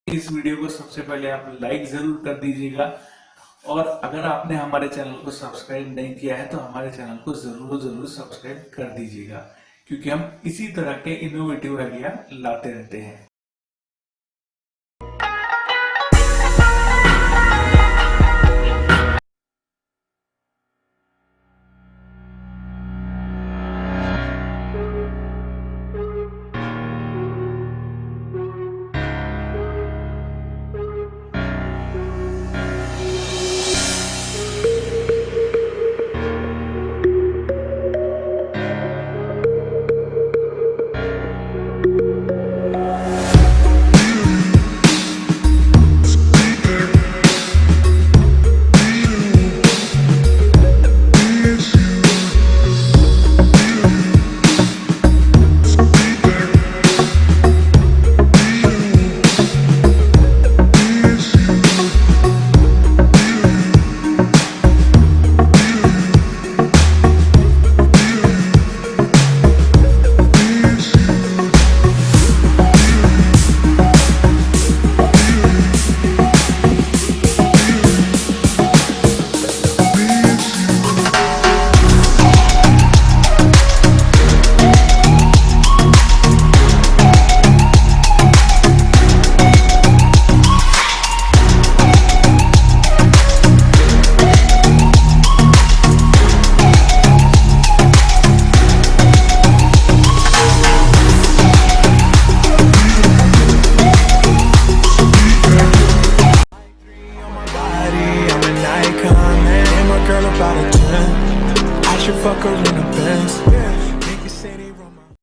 इस वीडियो को सबसे पहले आप लाइक जरूर कर दीजिएगा, और अगर आपने हमारे चैनल को सब्सक्राइब नहीं किया है तो हमारे चैनल को जरूर सब्सक्राइब कर दीजिएगा, क्योंकि हम इसी तरह के इनोवेटिव आइडिया लाते रहते हैं।